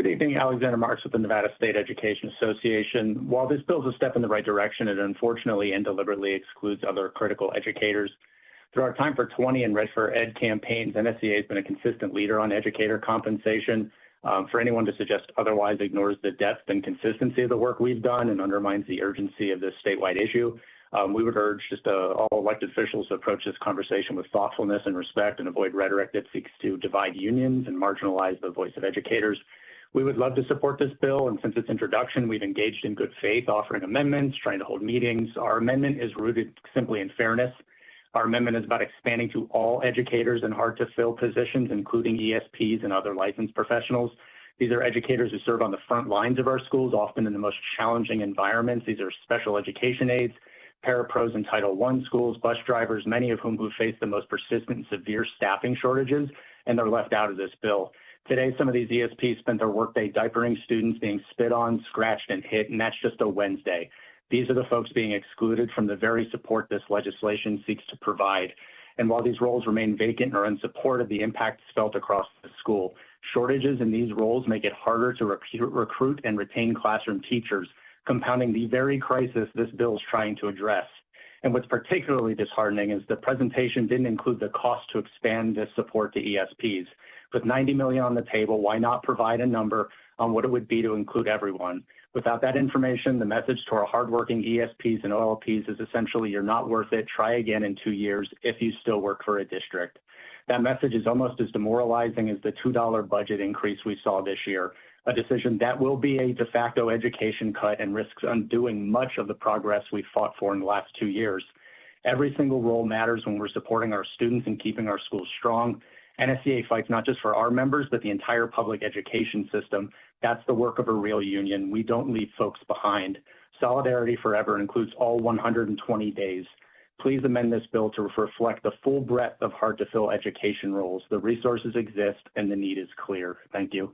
Good evening, Alexander Marks with the Nevada State Education Association. While this bill is a step in the right direction, it unfortunately and deliberately excludes other critical educators. Through our Time for 20 and Red for Ed campaigns, NSEA has been a consistent leader on educator compensation. For anyone to suggest otherwise ignores the depth and consistency of the work we've done and undermines the urgency of this statewide issue. We would urge all elected officials to approach this conversation with thoughtfulness and respect and avoid rhetoric that seeks to divide unions and marginalize the voice of educators. We would love to support this bill, and since its introduction, we've engaged in good faith, offering amendments, trying to hold meetings. Our amendment is rooted simply in fairness. Our amendment is about expanding to all educators in hard-to-fill positions, including ESPs and other licensed professionals. These are educators who serve on the front lines of our schools, often in the most challenging environments. These are special education aides, parapros in Title I schools, bus drivers, many of whom who face the most persistent and severe staffing shortages, and they're left out of this bill. Today, some of these ESPs spent their workday diapering students, being spit on, scratched, and hit, and that's just a Wednesday. These are the folks being excluded from the very support this legislation seeks to provide. And while these roles remain vacant or unsupported, the impact is felt across the school. Shortages in these roles make it harder to recruit and retain classroom teachers, compounding the very crisis this bill is trying to address. And what's particularly disheartening is the presentation didn't include the cost to expand this support to ESPs. With $90 million on the table, why not provide a number on what it would be to include everyone? Without that information, the message to our hardworking ESPs and OLPs is essentially, you're not worth it. Try again in 2 years if you still work for a district. That message is almost as demoralizing as the $2 budget increase we saw this year, a decision that will be a de facto education cut and risks undoing much of the progress we fought for in the last 2 years. Every single role matters when we're supporting our students and keeping our schools strong. NSEA fights not just for our members, but the entire public education system. That's the work of a real union. We don't leave folks behind. Solidarity Forever includes all 120 days. Please amend this bill to reflect the full breadth of hard-to-fill education roles. The resources exist and the need is clear. Thank you.